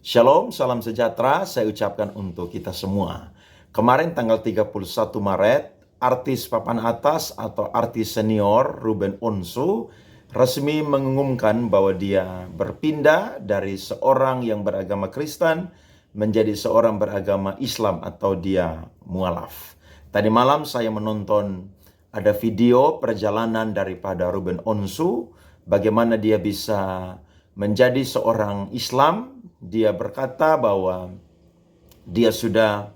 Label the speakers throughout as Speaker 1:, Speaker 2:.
Speaker 1: Shalom, salam sejahtera saya ucapkan untuk kita semua. Kemarin tanggal 31 Maret, artis papan atas atau artis senior Ruben Onsu resmi mengumumkan bahwa dia berpindah dari seorang yang beragama Kristen menjadi seorang beragama Islam atau dia mualaf. Tadi malam saya menonton ada video perjalanan daripada Ruben Onsu, bagaimana dia bisa menjadi seorang Islam. Dia berkata bahwa dia sudah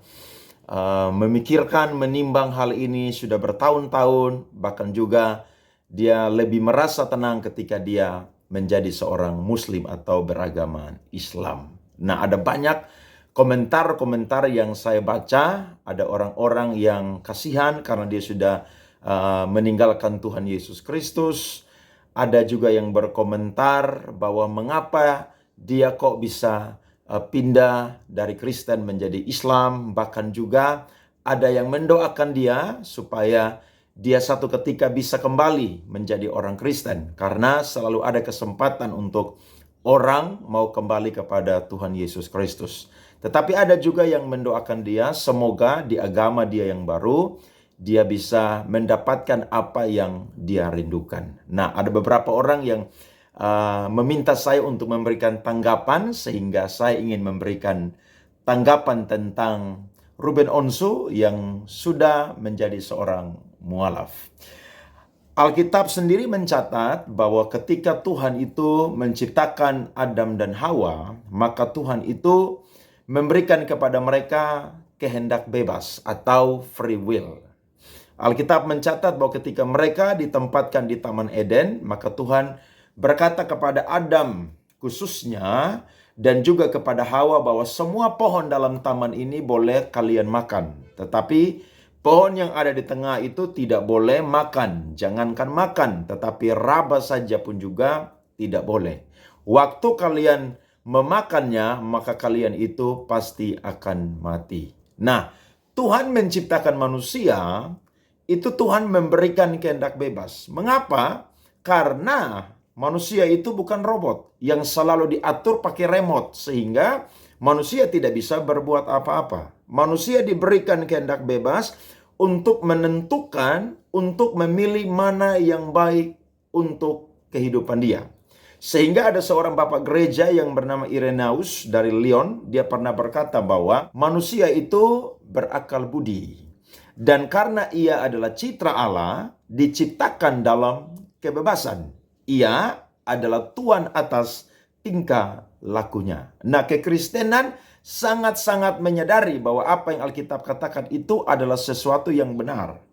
Speaker 1: memikirkan, menimbang hal ini sudah bertahun-tahun, bahkan juga dia lebih merasa tenang ketika dia menjadi seorang Muslim atau beragama Islam. Nah, ada banyak komentar-komentar yang saya baca. Ada orang-orang yang kasihan karena dia sudah meninggalkan Tuhan Yesus Kristus. Ada juga yang berkomentar bahwa mengapa dia kok bisa pindah dari Kristen menjadi Islam. Bahkan juga ada yang mendoakan dia supaya dia satu ketika bisa kembali menjadi orang Kristen. Karena selalu ada kesempatan untuk orang mau kembali kepada Tuhan Yesus Kristus. Tetapi ada juga yang mendoakan dia semoga di agama dia yang baru dia bisa mendapatkan apa yang dia rindukan. Nah, ada beberapa orang yang meminta saya untuk memberikan tanggapan, sehingga saya ingin memberikan tanggapan tentang Ruben Onsu yang sudah menjadi seorang mualaf. Alkitab sendiri mencatat bahwa ketika Tuhan itu menciptakan Adam dan Hawa, maka Tuhan itu memberikan kepada mereka kehendak bebas atau free will. Alkitab mencatat bahwa ketika mereka ditempatkan di Taman Eden, maka Tuhan berkata kepada Adam khususnya dan juga kepada Hawa bahwa semua pohon dalam taman ini boleh kalian makan. Tetapi pohon yang ada di tengah itu tidak boleh makan. Jangankan makan, tetapi raba saja pun juga tidak boleh. Waktu kalian memakannya, maka kalian itu pasti akan mati. Nah, Tuhan menciptakan manusia, itu Tuhan memberikan kehendak bebas. Mengapa? Karena manusia itu bukan robot yang selalu diatur pakai remote, sehingga manusia tidak bisa berbuat apa-apa. Manusia diberikan kehendak bebas untuk menentukan, untuk memilih mana yang baik untuk kehidupan dia. Sehingga ada seorang bapak gereja yang bernama Irenaeus dari Lyon, dia pernah berkata bahwa manusia itu berakal budi. Dan karena ia adalah citra Allah, diciptakan dalam kebebasan. Ia adalah Tuhan atas tingkah lakunya. Nah, kekristenan sangat-sangat menyadari bahwa apa yang Alkitab katakan itu adalah sesuatu yang benar.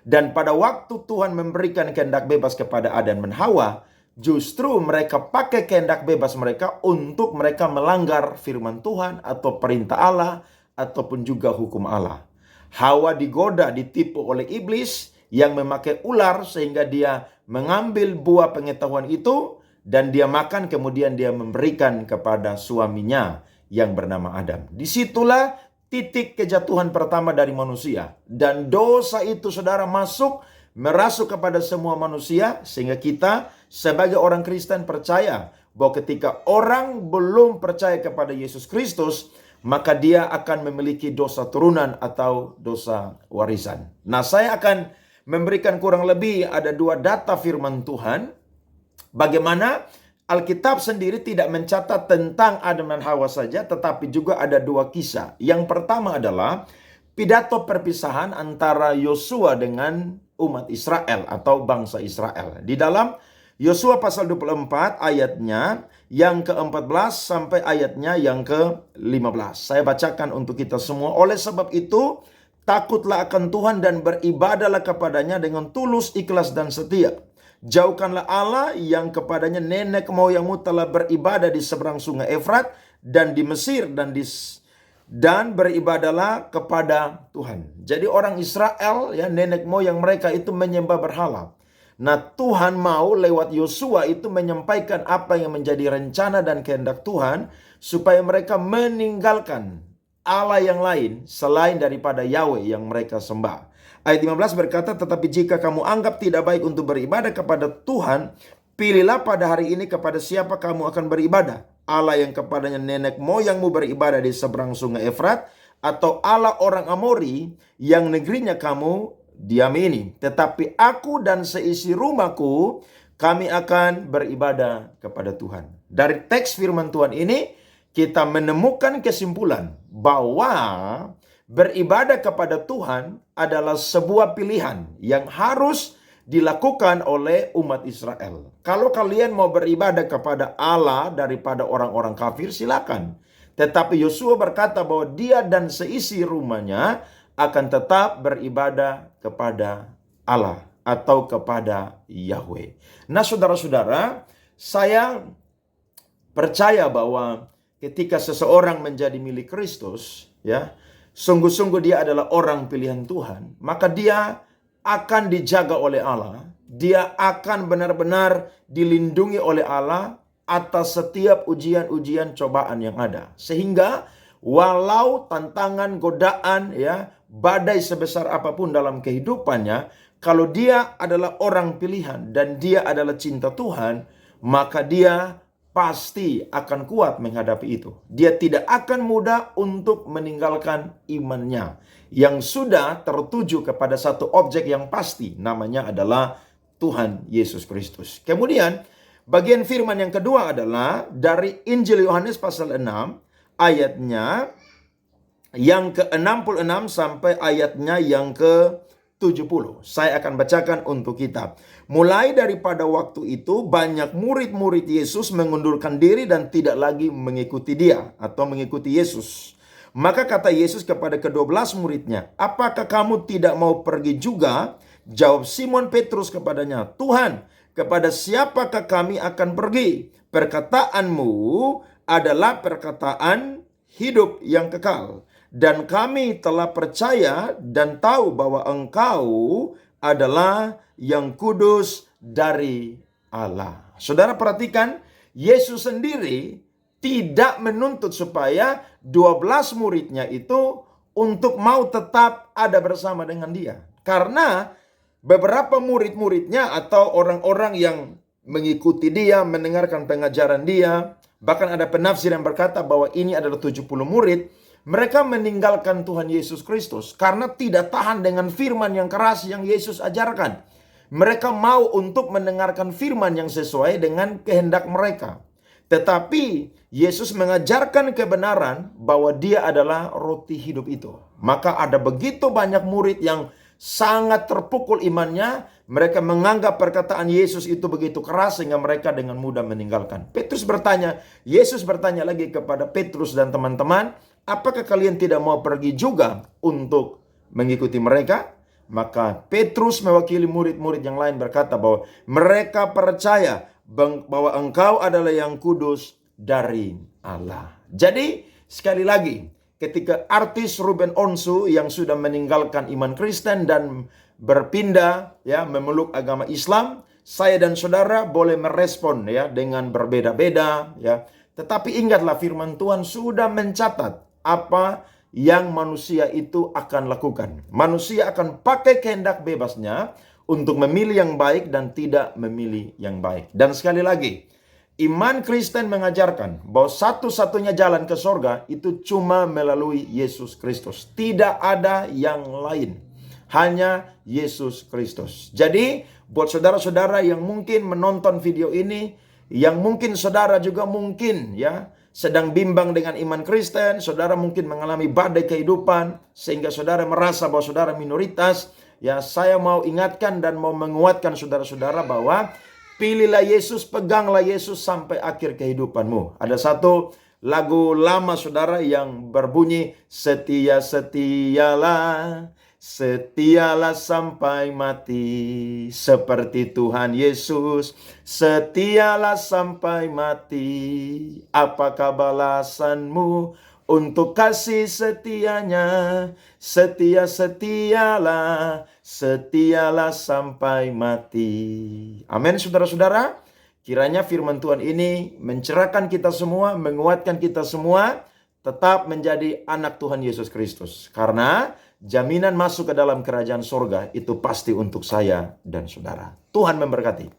Speaker 1: Dan pada waktu Tuhan memberikan kehendak bebas kepada Adam dan Hawa, justru mereka pakai kehendak bebas mereka untuk mereka melanggar firman Tuhan atau perintah Allah ataupun juga hukum Allah. Hawa digoda, ditipu oleh iblis yang memakai ular sehingga dia mengambil buah pengetahuan itu dan dia makan, kemudian dia memberikan kepada suaminya yang bernama Adam. Disitulah titik kejatuhan pertama dari manusia. Dan dosa itu, saudara, merasuk kepada semua manusia, sehingga kita sebagai orang Kristen percaya bahwa ketika orang belum percaya kepada Yesus Kristus, maka dia akan memiliki dosa turunan atau dosa warisan. Nah, saya akan memberikan kurang lebih ada 2 data firman Tuhan. Bagaimana Alkitab sendiri tidak mencatat tentang Adam dan Hawa saja, tetapi juga ada 2 kisah. Yang pertama adalah pidato perpisahan antara Yosua dengan umat Israel atau bangsa Israel. Di dalam Yosua pasal 24 ayatnya yang ke-14 sampai ayatnya yang ke-15. Saya bacakan untuk kita semua. Oleh sebab itu, takutlah akan Tuhan dan beribadahlah kepadanya dengan tulus, ikhlas, dan setia. Jauhkanlah Allah yang kepadanya nenek moyangmu telah beribadah di seberang sungai Efrat dan di Mesir dan beribadahlah kepada Tuhan. Jadi orang Israel, ya, nenek moyang mereka itu menyembah berhala. Nah, Tuhan mau lewat Yosua itu menyampaikan apa yang menjadi rencana dan kehendak Tuhan supaya mereka meninggalkan Allah yang lain selain daripada Yahweh yang mereka sembah. Ayat 15 berkata, tetapi jika kamu anggap tidak baik untuk beribadah kepada Tuhan, pilihlah pada hari ini kepada siapa kamu akan beribadah. Allah yang kepadanya nenek moyangmu beribadah di seberang sungai Efrat, atau Allah orang Amori yang negerinya kamu diami ini. Tetapi aku dan seisi rumahku, kami akan beribadah kepada Tuhan. Dari teks firman Tuhan ini, kita menemukan kesimpulan bahwa beribadah kepada Tuhan adalah sebuah pilihan yang harus dilakukan oleh umat Israel. Kalau kalian mau beribadah kepada Allah daripada orang-orang kafir, silakan. Tetapi Yosua berkata bahwa dia dan seisi rumahnya akan tetap beribadah kepada Allah atau kepada Yahweh. Nah, saudara-saudara, saya percaya bahwa ketika seseorang menjadi milik Kristus, ya, sungguh-sungguh dia adalah orang pilihan Tuhan, maka dia akan dijaga oleh Allah. Dia akan benar-benar dilindungi oleh Allah atas setiap ujian-ujian cobaan yang ada. Sehingga walau tantangan, godaan, ya, badai sebesar apapun dalam kehidupannya, kalau dia adalah orang pilihan dan dia adalah cinta Tuhan, maka dia pasti akan kuat menghadapi itu. Dia tidak akan mudah untuk meninggalkan imannya yang sudah tertuju kepada satu objek yang pasti, namanya adalah Tuhan Yesus Kristus. Kemudian bagian firman yang kedua adalah dari Injil Yohanes pasal 6 ayatnya yang ke-66 sampai ayatnya yang ke-70. Saya akan bacakan untuk kita. Mulai daripada waktu itu banyak murid-murid Yesus mengundurkan diri dan tidak lagi mengikuti dia atau mengikuti Yesus. Maka kata Yesus kepada ke-12 muridnya, apakah kamu tidak mau pergi juga? Jawab Simon Petrus kepadanya, Tuhan, kepada siapakah kami akan pergi? Perkataanmu adalah perkataan hidup yang kekal. Dan kami telah percaya dan tahu bahwa Engkau adalah yang kudus dari Allah. Saudara perhatikan, Yesus sendiri tidak menuntut supaya 12 muridnya itu untuk mau tetap ada bersama dengan dia. Karena beberapa murid-muridnya atau orang-orang yang mengikuti dia, mendengarkan pengajaran dia, bahkan ada penafsir yang berkata bahwa ini adalah 70 murid, mereka meninggalkan Tuhan Yesus Kristus karena tidak tahan dengan firman yang keras yang Yesus ajarkan. Mereka mau untuk mendengarkan firman yang sesuai dengan kehendak mereka. Tetapi Yesus mengajarkan kebenaran bahwa dia adalah roti hidup itu. Maka ada begitu banyak murid yang sangat terpukul imannya. Mereka menganggap perkataan Yesus itu begitu keras sehingga mereka dengan mudah meninggalkan. Yesus bertanya lagi kepada Petrus dan teman-teman, apakah kalian tidak mau pergi juga untuk mengikuti mereka? Maka Petrus mewakili murid-murid yang lain berkata bahwa mereka percaya bahwa Engkau adalah yang kudus dari Allah. Jadi sekali lagi, ketika artis Ruben Onsu yang sudah meninggalkan iman Kristen dan berpindah ya memeluk agama Islam, saya dan saudara boleh merespon ya dengan berbeda-beda ya. Tetapi ingatlah firman Tuhan sudah mencatat apa yang manusia itu akan lakukan. Manusia akan pakai kehendak bebasnya untuk memilih yang baik dan tidak memilih yang baik. Dan sekali lagi, iman Kristen mengajarkan bahwa satu-satunya jalan ke sorga itu cuma melalui Yesus Kristus. Tidak ada yang lain. Hanya Yesus Kristus. Jadi, buat saudara-saudara yang mungkin menonton video ini, yang mungkin saudara juga mungkin ya sedang bimbang dengan iman Kristen, saudara mungkin mengalami badai kehidupan, sehingga saudara merasa bahwa saudara minoritas, ya saya mau ingatkan dan mau menguatkan saudara-saudara bahwa pilihlah Yesus, peganglah Yesus sampai akhir kehidupanmu. Ada satu lagu lama saudara yang berbunyi, setialah sampai mati, seperti Tuhan Yesus, setialah sampai mati. Apakah balasanmu untuk kasih setianya? Setialah sampai mati. Amin, saudara-saudara. Kiranya firman Tuhan ini mencerahkan kita semua, menguatkan kita semua, tetap menjadi anak Tuhan Yesus Kristus. Karena jaminan masuk ke dalam kerajaan sorga itu pasti untuk saya dan saudara. Tuhan memberkati.